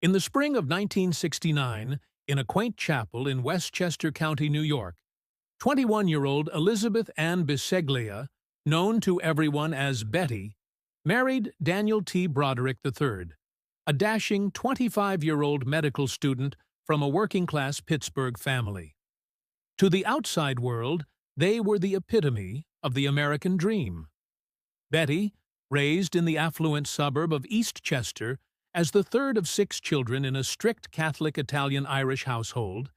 In the spring of 1969, in a quaint chapel in Westchester County, New York, 21-year-old Elizabeth Ann Biseglia, known to everyone as Betty, married Daniel T. Broderick III, a dashing 25-year-old medical student from a working-class Pittsburgh family. To the outside world, they were the epitome of the American dream. Betty, raised in the affluent suburb of Eastchester as the third of 6 children in a strict Catholic Italian-Irish household,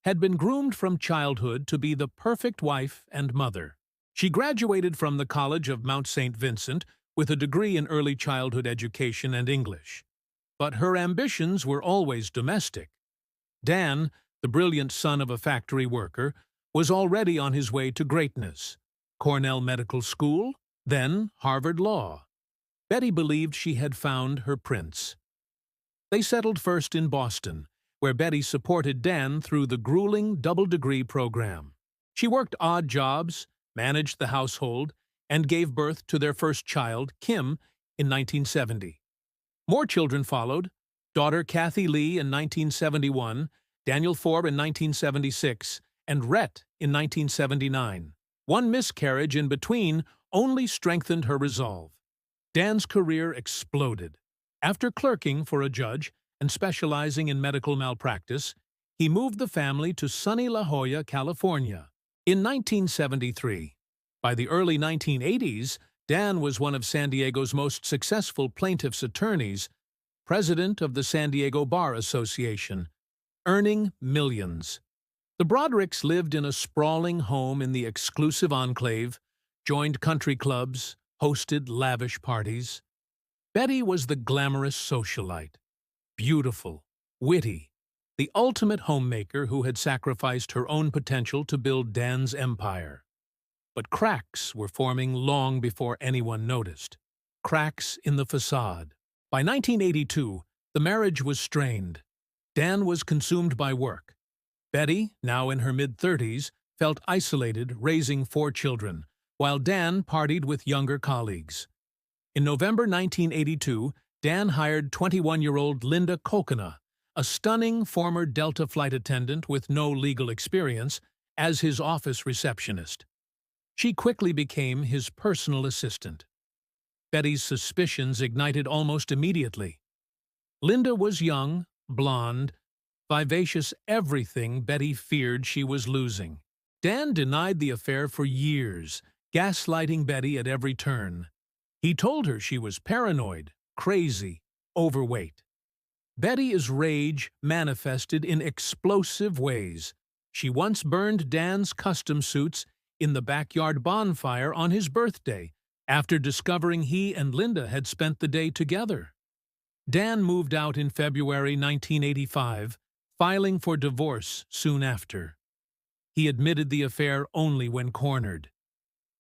had been groomed from childhood to be the perfect wife and mother. She graduated from the College of Mount St. Vincent with a degree in early childhood education and English. But her ambitions were always domestic. Dan, the brilliant son of a factory worker, was already on his way to greatness. Cornell Medical School, then Harvard Law. Betty believed she had found her prince. They settled first in Boston, where Betty supported Dan through the grueling double-degree program. She worked odd jobs, managed the household, and gave birth to their first child, Kim, in 1970. More children followed: daughter Kathy Lee in 1971, Daniel Forbes in 1976, and Rhett in 1979. One miscarriage in between only strengthened her resolve. Dan's career exploded. After clerking for a judge and specializing in medical malpractice, he moved the family to sunny La Jolla, California. In 1973, by the early 1980s, Dan was one of San Diego's most successful plaintiffs' attorneys, president of the San Diego Bar Association, earning millions. The Brodericks lived in a sprawling home in the exclusive enclave, joined country clubs, hosted lavish parties. Betty was the glamorous socialite, beautiful, witty, the ultimate homemaker who had sacrificed her own potential to build Dan's empire. But cracks were forming long before anyone noticed. Cracks in the facade. By 1982, the marriage was strained. Dan was consumed by work. Betty, now in her mid-30s, felt isolated, raising 4 children, while Dan partied with younger colleagues. In November 1982, Dan hired 21-year-old Linda Kokona, a stunning former Delta flight attendant with no legal experience, as his office receptionist. She quickly became his personal assistant. Betty's suspicions ignited almost immediately. Linda was young, blonde, vivacious, everything Betty feared she was losing. Dan denied the affair for years, gaslighting Betty at every turn. He told her she was paranoid, crazy, overweight. Betty's rage manifested in explosive ways. She once burned Dan's custom suits in the backyard bonfire on his birthday, after discovering he and Linda had spent the day together. Dan moved out in February 1985, filing for divorce soon after. He admitted the affair only when cornered.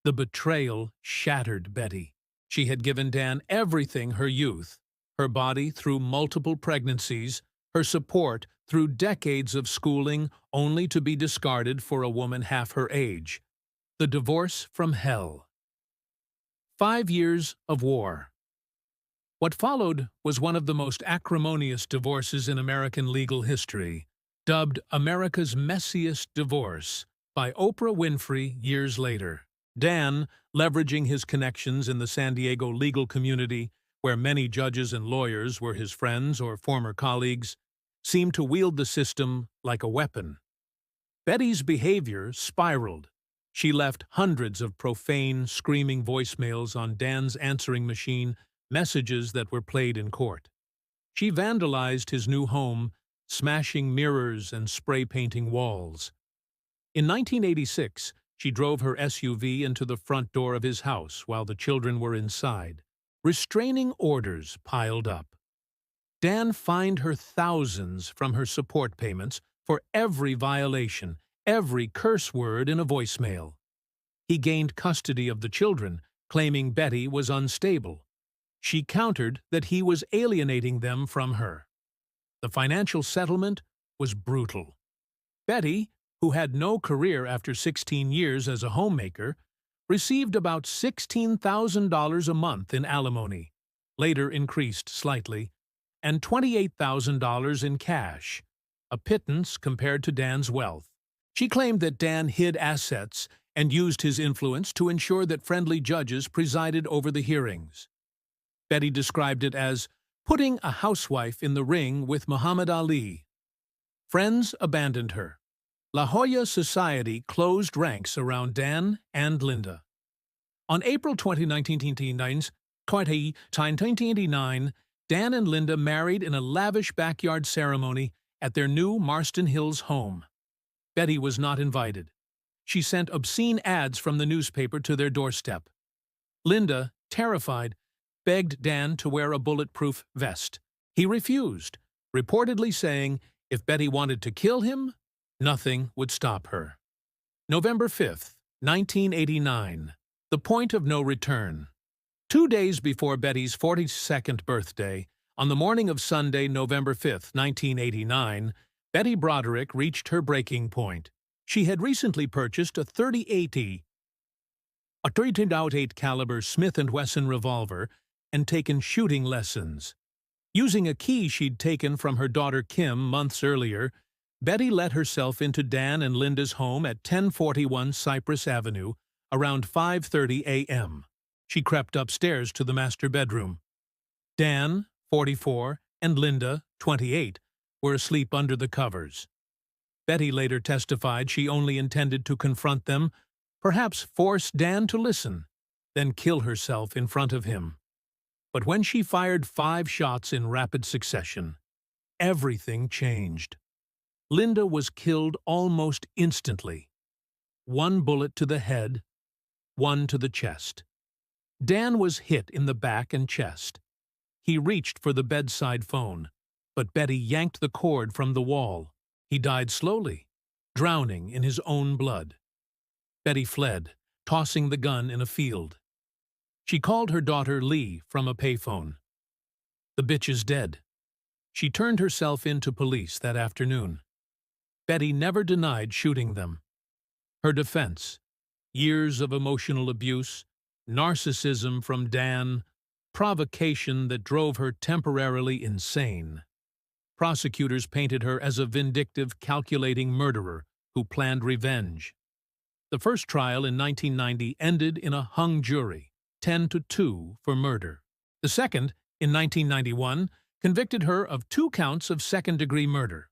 The betrayal shattered Betty. She had given Dan everything: her youth, her body through multiple pregnancies, her support through decades of schooling, only to be discarded for a woman half her age. The divorce from hell. 5 years of war. What followed was one of the most acrimonious divorces in American legal history, dubbed America's Messiest Divorce by Oprah Winfrey years later. Dan, leveraging his connections in the San Diego legal community, where many judges and lawyers were his friends or former colleagues, seemed to wield the system like a weapon. Betty's behavior spiraled. She left hundreds of profane, screaming voicemails on Dan's answering machine, messages that were played in court. She vandalized his new home, smashing mirrors and spray-painting walls. In 1986, she drove her SUV into the front door of his house while the children were inside. Restraining orders piled up. Dan fined her thousands from her support payments for every violation, every curse word in a voicemail. He gained custody of the children, claiming Betty was unstable. She countered that he was alienating them from her. The financial settlement was brutal. Betty, who had no career after 16 years as a homemaker, received about $16,000 a month in alimony, later increased slightly, and $28,000 in cash, a pittance compared to Dan's wealth. She claimed that Dan hid assets and used his influence to ensure that friendly judges presided over the hearings. Betty described it as putting a housewife in the ring with Muhammad Ali. Friends abandoned her. La Jolla Society closed ranks around Dan and Linda. On April 20, 1989, Dan and Linda married in a lavish backyard ceremony at their new Marston Hills home. Betty was not invited. She sent obscene ads from the newspaper to their doorstep. Linda, terrified, begged Dan to wear a bulletproof vest. He refused, reportedly saying if Betty wanted to kill him, nothing would stop her. November 5, 1989. The point of no return. 2 days before Betty's 42nd birthday, on the morning of Sunday, November 5, 1989, Betty Broderick reached her breaking point. She had recently purchased a .30-08 caliber Smith & Wesson revolver and taken shooting lessons. Using a key she'd taken from her daughter Kim months earlier, Betty let herself into Dan and Linda's home at 1041 Cypress Avenue around 5:30 a.m. She crept upstairs to the master bedroom. Dan, 44, and Linda, 28, were asleep under the covers. Betty later testified she only intended to confront them, perhaps force Dan to listen, then kill herself in front of him. But when she fired 5 shots in rapid succession, everything changed. Linda was killed almost instantly. 1 bullet to the head, 1 to the chest. Dan was hit in the back and chest. He reached for the bedside phone, but Betty yanked the cord from the wall. He died slowly, drowning in his own blood. Betty fled, tossing the gun in a field. She called her daughter Lee from a payphone. "The bitch is dead." She turned herself in to police that afternoon. Betty never denied shooting them. Her defense: years of emotional abuse, narcissism from Dan, provocation that drove her temporarily insane. Prosecutors painted her as a vindictive, calculating murderer who planned revenge. The first trial in 1990 ended in a hung jury, 10-2 for murder. The second, in 1991, convicted her of 2 counts of second-degree murder.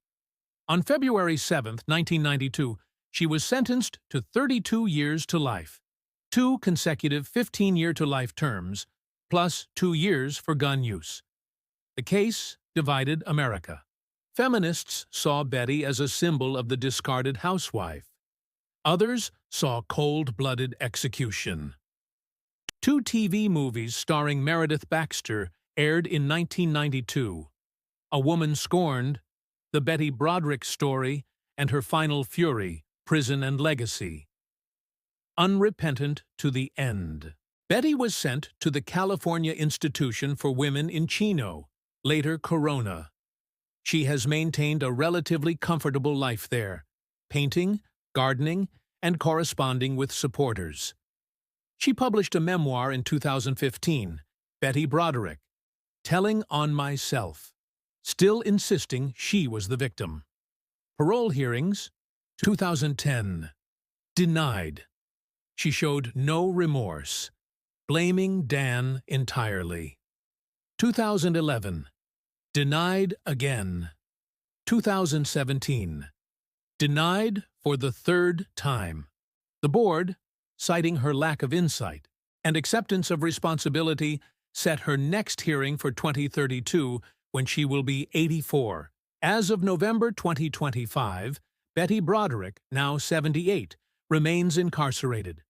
On February 7, 1992, she was sentenced to 32 years to life, 2 consecutive 15-year-to-life terms, plus 2 years for gun use. The case divided America. Feminists saw Betty as a symbol of the discarded housewife. Others saw cold-blooded execution. 2 TV movies starring Meredith Baxter aired in 1992. A Woman Scorned, The Betty Broderick Story, and Her Final Fury, Prison and Legacy. Unrepentant to the end. Betty was sent to the California Institution for Women in Chino, later Corona. She has maintained a relatively comfortable life there, painting, gardening, and corresponding with supporters. She published a memoir in 2015, Betty Broderick, telling on myself, still insisting she was the victim. Parole hearings, 2010. Denied. She showed no remorse, blaming Dan entirely. 2011. Denied again. 2017. Denied for the 3rd time. The board, citing her lack of insight and acceptance of responsibility, set her next hearing for 2032 when she will be 84. As of November 2025, Betty Broderick, now 78, remains incarcerated.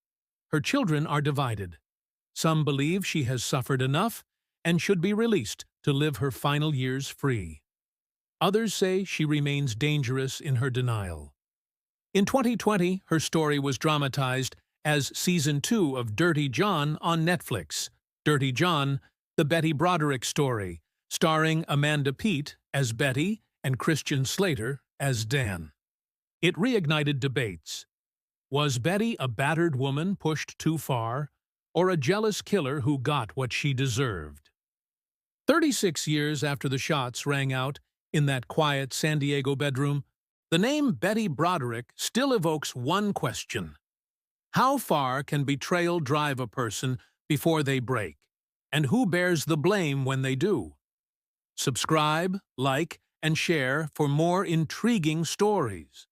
Her children are divided. Some believe she has suffered enough and should be released to live her final years free. Others say she remains dangerous in her denial. In 2020, her story was dramatized as Season 2 of Dirty John on Netflix. Dirty John, the Betty Broderick story, starring Amanda Peet as Betty and Christian Slater as Dan. It reignited debates. Was Betty a battered woman pushed too far, or a jealous killer who got what she deserved? 36 years after the shots rang out in that quiet San Diego bedroom, the name Betty Broderick still evokes one question. How far can betrayal drive a person before they break? And who bears the blame when they do? Subscribe, like, and share for more intriguing stories.